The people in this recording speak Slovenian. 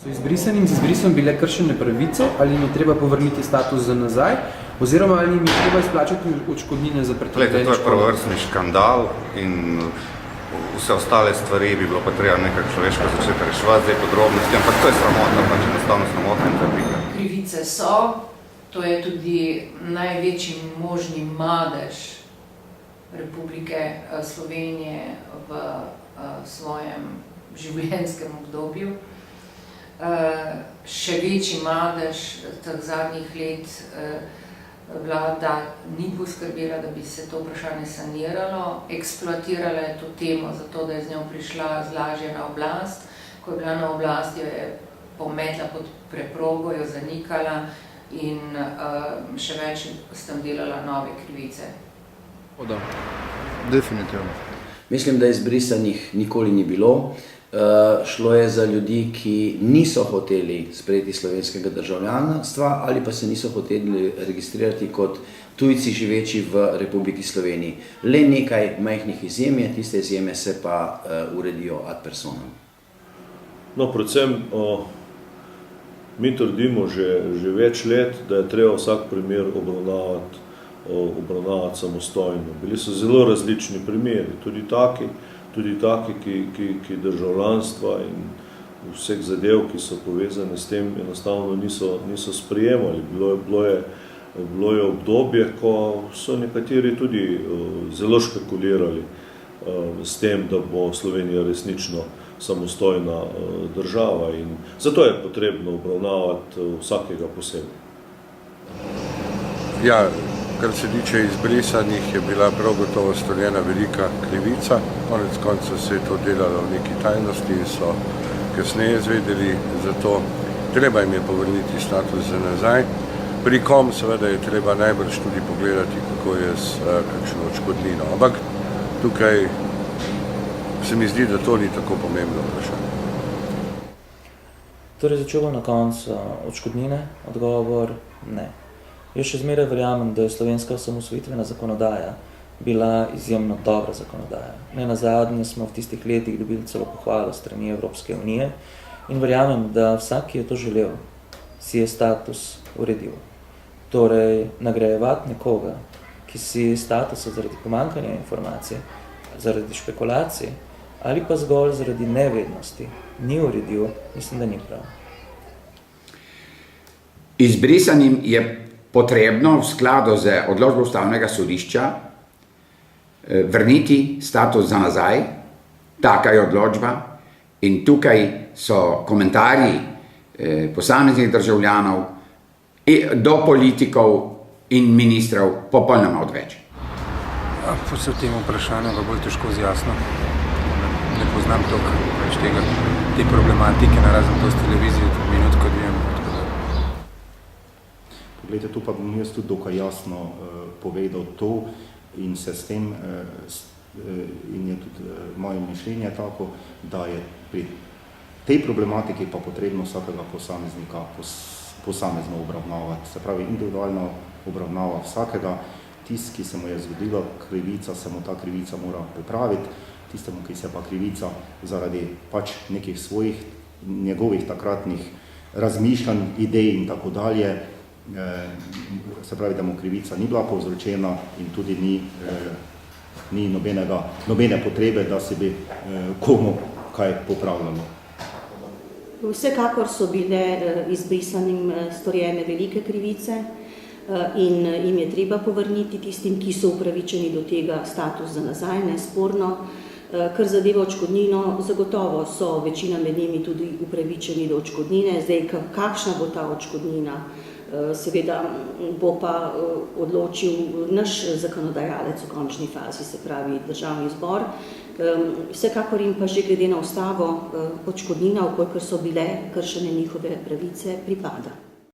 So izbrisanim z izbrisom bile kršene pravice, ali jim je treba povrniti status za nazaj, oziroma ali jim je treba izplačati odškodnine za pretrpljene škode? To je prvovrstni škandal in vse ostale stvari bi bilo pa treba nekako človeško začeti reševati, zdaj podrobnosti, ampak to je sramotno, pač enostavno sramotno in trpika. Krivice so, to je tudi največji možni madež Republike Slovenije v svojem življenjskem obdobju. Še večji madež teh zadnjih let vlada ni poskrbela, da bi se to vprašanje saniralo, eksploatirala je to temo zato, da je z njo prišla zlažje na oblast. Ko je bila na oblast, jo je pometla pod preprogo, jo zanikala in še več s tem delala nove krivice. Definitivno. Mislim, da izbrisanih nikoli ni bilo. Šlo je za ljudi, ki niso hoteli sprejeti slovenskega državljanstva ali pa se niso hoteli registrirati kot tujci živeči v Republiki Sloveniji. Le nekaj majhnih izjem je, tiste izjeme se pa uredijo ad personam. No, predvsem mi trdimo že več let, da je treba vsak primer obravnavati samostojno. Bili so zelo različni primeri, tudi taki, ki državljanstva in vseh zadev, ki so povezane s tem, enostavno niso sprejemali. Bilo je obdobje, ko so nekateri tudi zelo špekulirali s tem, da bo Slovenija resnično samostojna država in zato je potrebno obravnavati vsakega posebej. Ja, kar se tiče izbrisanih, je bila prav gotovo storjena velika krivica. Konec koncev se je to delalo v neki tajnosti in so kasneje izvedeli, zato treba jim je povrniti status za nazaj. Pri kom seveda je treba najbrž tudi pogledati, kako je s kakšno odškodnino. Ampak tukaj se mi zdi, da to ni tako pomembno vprašanje. Torej, začel bom na koncu odškodnine, odgovor ne. Jaz še zmeraj verjamem, da je slovenska osamosvojitvena zakonodaja bila izjemno dobra zakonodaja. Nenazadnje smo v tistih letih dobili celo pohvalo strani Evropske unije in verjamem, da vsak, ki je to želel, si je status uredil. Torej, nagrajevati nekoga, ki si statusa zaradi pomanjkanja informacije, zaradi špekulacij ali pa zgolj zaradi nevednosti ni uredil, mislim, da ni prav. Izbrisanim je potrebno v skladu z odločbo Ustavnega sodišča vrniti status za nazaj, taka je odločba in tukaj so komentarji posameznih državljanov do politikov in ministrov popolnoma odveč. Po se v tem vprašanju pa bolj težko zjasno. Ne poznam toliko te problematike, narazen to z televizije, minutko, dve. Poglejte, tu pa bom jaz tudi dokaj jasno povedal to in se s tem, in je tudi moje mišljenje tako, da je pri tej problematiki pa potrebno vsakega posameznika posamezno obravnavati. Se pravi, individualno obravnava vsakega, tist, ki se mu je zgodila krivica, se mu ta krivica mora popraviti, tistemu, ki se pa krivica zaradi pač nekih svojih, njegovih takratnih razmišljanj, idej in tako dalje, se pravi, da mu krivica ni bila povzročena in tudi ni nobene potrebe, da se bi komu kaj popravljalo. Vsekakor so bile izbrisanim storjene velike krivice in jim je treba povrniti tistim, ki so upravičeni do tega status za nazaj, nesporno. Kar zadeva odškodnino, zagotovo so večina med njimi tudi upravičeni do odškodnine. Zdaj, kakšna bo ta odškodnina? Seveda bo pa odločil naš zakonodajalec v končni fazi, se pravi Državni zbor. Vsekakor jim pa že glede na ustavo odškodnina, v kolikor so bile kršene njihove pravice, pripada.